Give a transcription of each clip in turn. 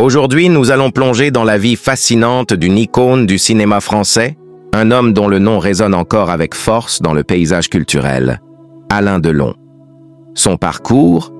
Aujourd'hui, nous allons plonger dans la vie fascinante d'une icône du cinéma français, un homme dont le nom résonne encore avec force dans le paysage culturel, Alain Delon. Son parcours,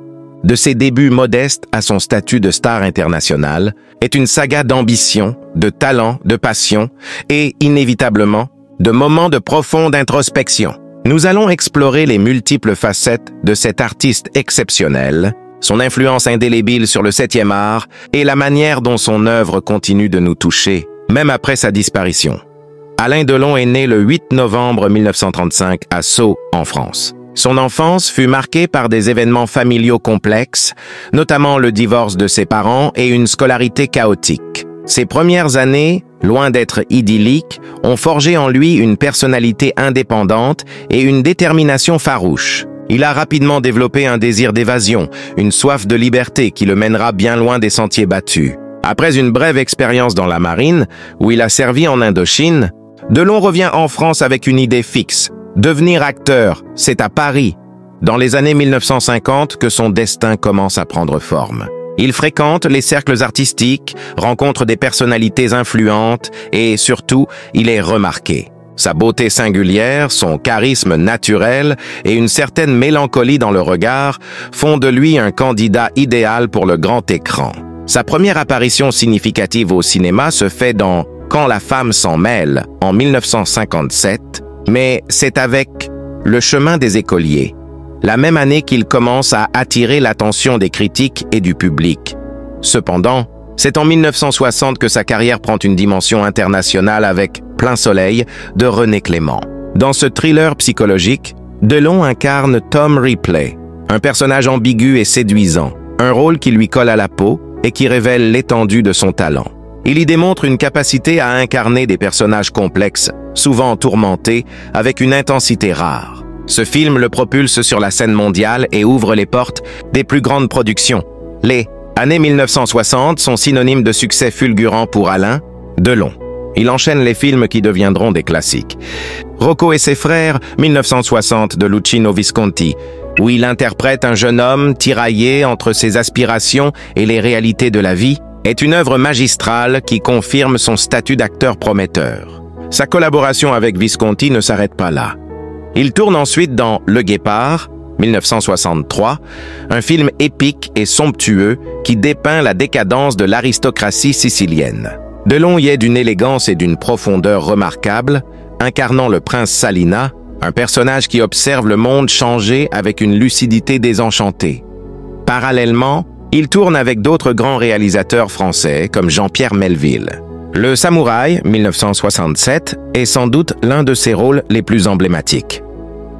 de ses débuts modestes à son statut de star internationale, est une saga d'ambition, de talent, de passion et, inévitablement, de moments de profonde introspection. Nous allons explorer les multiples facettes de cet artiste exceptionnel, son influence indélébile sur le 7e art et la manière dont son œuvre continue de nous toucher, même après sa disparition. Alain Delon est né le 8 novembre 1935 à Sceaux, en France. Son enfance fut marquée par des événements familiaux complexes, notamment le divorce de ses parents et une scolarité chaotique. Ses premières années, loin d'être idylliques, ont forgé en lui une personnalité indépendante et une détermination farouche. Il a rapidement développé un désir d'évasion, une soif de liberté qui le mènera bien loin des sentiers battus. Après une brève expérience dans la marine, où il a servi en Indochine, Delon revient en France avec une idée fixe. Devenir acteur, c'est à Paris, dans les années 1950, que son destin commence à prendre forme. Il fréquente les cercles artistiques, rencontre des personnalités influentes et, surtout, il est remarqué. Sa beauté singulière, son charisme naturel et une certaine mélancolie dans le regard font de lui un candidat idéal pour le grand écran. Sa première apparition significative au cinéma se fait dans Quand la femme s'en mêle, en 1957, mais c'est avec Le chemin des écoliers, la même année qu'il commence à attirer l'attention des critiques et du public. Cependant, c'est en 1960 que sa carrière prend une dimension internationale avec Plein soleil de René Clément. Dans ce thriller psychologique, Delon incarne Tom Ripley, un personnage ambigu et séduisant, un rôle qui lui colle à la peau et qui révèle l'étendue de son talent. Il y démontre une capacité à incarner des personnages complexes, souvent tourmentés, avec une intensité rare. Ce film le propulse sur la scène mondiale et ouvre les portes des plus grandes productions. Les années 1960 sont synonymes de succès fulgurant pour Alain Delon. Il enchaîne les films qui deviendront des classiques. Rocco et ses frères, 1960 de Luchino Visconti, où il interprète un jeune homme tiraillé entre ses aspirations et les réalités de la vie, est une œuvre magistrale qui confirme son statut d'acteur prometteur. Sa collaboration avec Visconti ne s'arrête pas là. Il tourne ensuite dans Le Guépard, 1963, un film épique et somptueux qui dépeint la décadence de l'aristocratie sicilienne. Delon y est d'une élégance et d'une profondeur remarquables, incarnant le prince Salina, un personnage qui observe le monde changer avec une lucidité désenchantée. Parallèlement, il tourne avec d'autres grands réalisateurs français comme Jean-Pierre Melville. Le Samouraï, 1967, est sans doute l'un de ses rôles les plus emblématiques.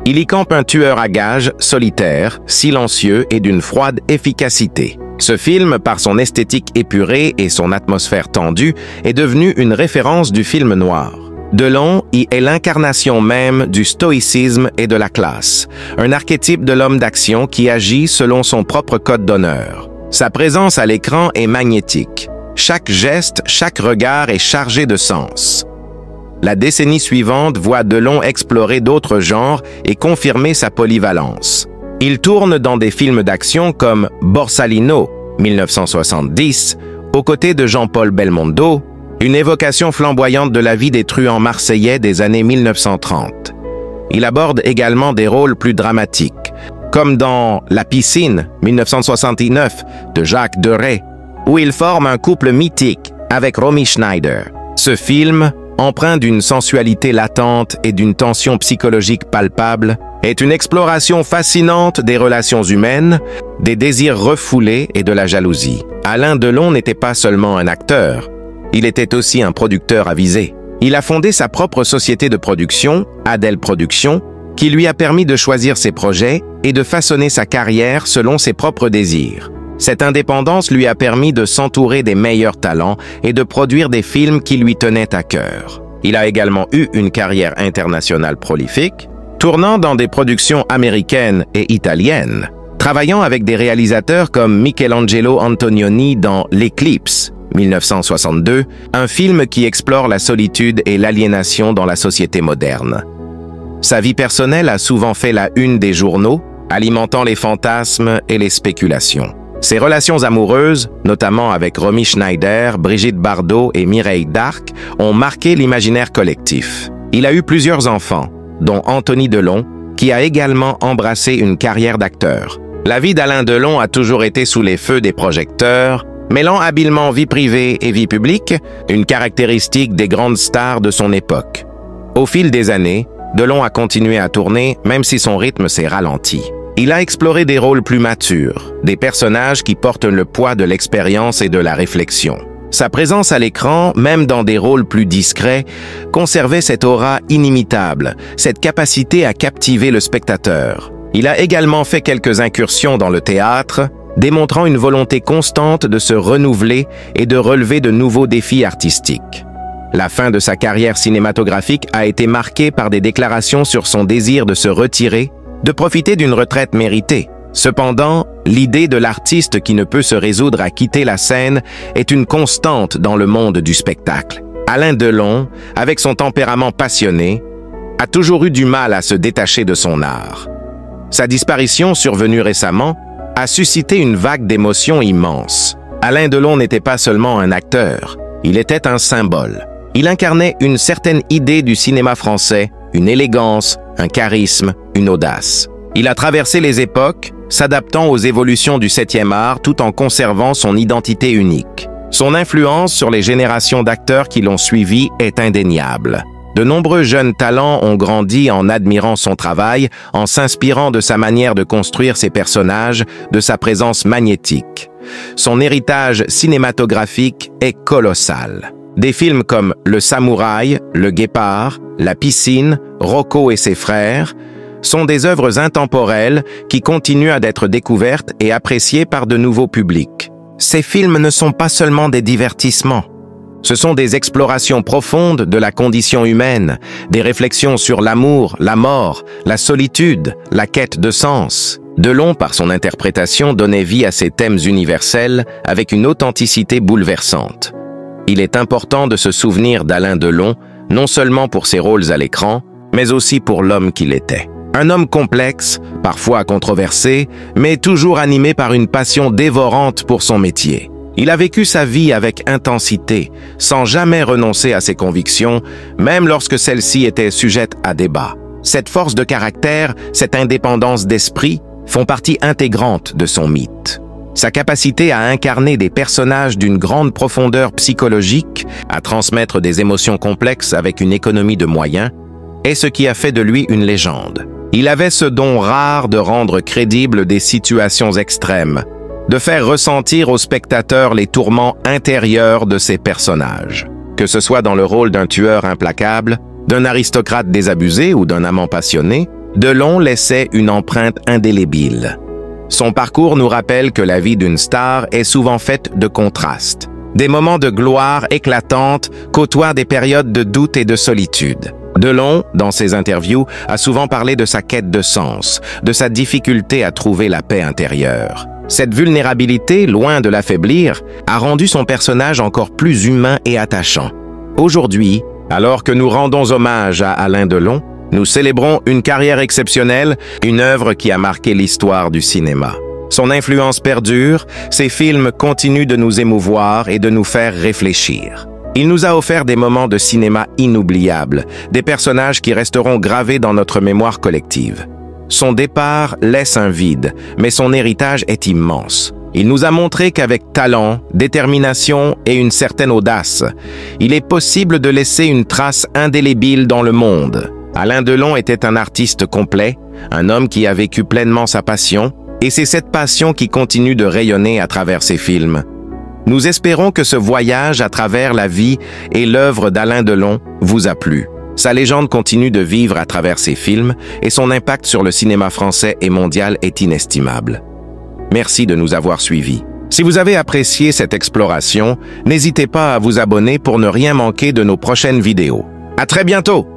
Il y campe un tueur à gages solitaire, silencieux et d'une froide efficacité. Ce film, par son esthétique épurée et son atmosphère tendue, est devenu une référence du film noir. Delon y est l'incarnation même du stoïcisme et de la classe, un archétype de l'homme d'action qui agit selon son propre code d'honneur. Sa présence à l'écran est magnétique. Chaque geste, chaque regard est chargé de sens. La décennie suivante voit Delon explorer d'autres genres et confirmer sa polyvalence. Il tourne dans des films d'action comme Borsalino, 1970, aux côtés de Jean-Paul Belmondo, une évocation flamboyante de la vie des truands marseillais des années 1930. Il aborde également des rôles plus dramatiques, comme dans La piscine, 1969, de Jacques Deray, où il forme un couple mythique avec Romy Schneider. Ce film, empreint d'une sensualité latente et d'une tension psychologique palpable, est une exploration fascinante des relations humaines, des désirs refoulés et de la jalousie. Alain Delon n'était pas seulement un acteur, il était aussi un producteur avisé. Il a fondé sa propre société de production, Adèle Productions, qui lui a permis de choisir ses projets et de façonner sa carrière selon ses propres désirs. Cette indépendance lui a permis de s'entourer des meilleurs talents et de produire des films qui lui tenaient à cœur. Il a également eu une carrière internationale prolifique, tournant dans des productions américaines et italiennes, travaillant avec des réalisateurs comme Michelangelo Antonioni dans L'Éclipse, 1962, un film qui explore la solitude et l'aliénation dans la société moderne. Sa vie personnelle a souvent fait la une des journaux, alimentant les fantasmes et les spéculations. Ses relations amoureuses, notamment avec Romy Schneider, Brigitte Bardot et Mireille Darc, ont marqué l'imaginaire collectif. Il a eu plusieurs enfants, dont Anthony Delon, qui a également embrassé une carrière d'acteur. La vie d'Alain Delon a toujours été sous les feux des projecteurs, mêlant habilement vie privée et vie publique, une caractéristique des grandes stars de son époque. Au fil des années, Delon a continué à tourner, même si son rythme s'est ralenti. Il a exploré des rôles plus matures, des personnages qui portent le poids de l'expérience et de la réflexion. Sa présence à l'écran, même dans des rôles plus discrets, conservait cette aura inimitable, cette capacité à captiver le spectateur. Il a également fait quelques incursions dans le théâtre, démontrant une volonté constante de se renouveler et de relever de nouveaux défis artistiques. La fin de sa carrière cinématographique a été marquée par des déclarations sur son désir de se retirer, de profiter d'une retraite méritée. Cependant, l'idée de l'artiste qui ne peut se résoudre à quitter la scène est une constante dans le monde du spectacle. Alain Delon, avec son tempérament passionné, a toujours eu du mal à se détacher de son art. Sa disparition, survenue récemment, a suscité une vague d'émotions immense. Alain Delon n'était pas seulement un acteur, il était un symbole. Il incarnait une certaine idée du cinéma français, une élégance, un charisme, une audace. Il a traversé les époques, s'adaptant aux évolutions du 7e art tout en conservant son identité unique. Son influence sur les générations d'acteurs qui l'ont suivi est indéniable. De nombreux jeunes talents ont grandi en admirant son travail, en s'inspirant de sa manière de construire ses personnages, de sa présence magnétique. Son héritage cinématographique est colossal. Des films comme Le Samouraï, Le Guépard, La Piscine, Rocco et ses frères sont des œuvres intemporelles qui continuent d'être découvertes et appréciées par de nouveaux publics. Ces films ne sont pas seulement des divertissements. Ce sont des explorations profondes de la condition humaine, des réflexions sur l'amour, la mort, la solitude, la quête de sens. Delon, par son interprétation, donnait vie à ces thèmes universels avec une authenticité bouleversante. Il est important de se souvenir d'Alain Delon, non seulement pour ses rôles à l'écran, mais aussi pour l'homme qu'il était. Un homme complexe, parfois controversé, mais toujours animé par une passion dévorante pour son métier. Il a vécu sa vie avec intensité, sans jamais renoncer à ses convictions, même lorsque celles-ci étaient sujettes à débat. Cette force de caractère, cette indépendance d'esprit, font partie intégrante de son mythe. Sa capacité à incarner des personnages d'une grande profondeur psychologique, à transmettre des émotions complexes avec une économie de moyens, est ce qui a fait de lui une légende. Il avait ce don rare de rendre crédibles des situations extrêmes, de faire ressentir aux spectateurs les tourments intérieurs de ses personnages. Que ce soit dans le rôle d'un tueur implacable, d'un aristocrate désabusé ou d'un amant passionné, Delon laissait une empreinte indélébile. Son parcours nous rappelle que la vie d'une star est souvent faite de contrastes. Des moments de gloire éclatante côtoient des périodes de doute et de solitude. Delon, dans ses interviews, a souvent parlé de sa quête de sens, de sa difficulté à trouver la paix intérieure. Cette vulnérabilité, loin de l'affaiblir, a rendu son personnage encore plus humain et attachant. Aujourd'hui, alors que nous rendons hommage à Alain Delon, nous célébrons une carrière exceptionnelle, une œuvre qui a marqué l'histoire du cinéma. Son influence perdure, ses films continuent de nous émouvoir et de nous faire réfléchir. Il nous a offert des moments de cinéma inoubliables, des personnages qui resteront gravés dans notre mémoire collective. Son départ laisse un vide, mais son héritage est immense. Il nous a montré qu'avec talent, détermination et une certaine audace, il est possible de laisser une trace indélébile dans le monde. Alain Delon était un artiste complet, un homme qui a vécu pleinement sa passion, et c'est cette passion qui continue de rayonner à travers ses films. Nous espérons que ce voyage à travers la vie et l'œuvre d'Alain Delon vous a plu. Sa légende continue de vivre à travers ses films et son impact sur le cinéma français et mondial est inestimable. Merci de nous avoir suivis. Si vous avez apprécié cette exploration, n'hésitez pas à vous abonner pour ne rien manquer de nos prochaines vidéos. À très bientôt!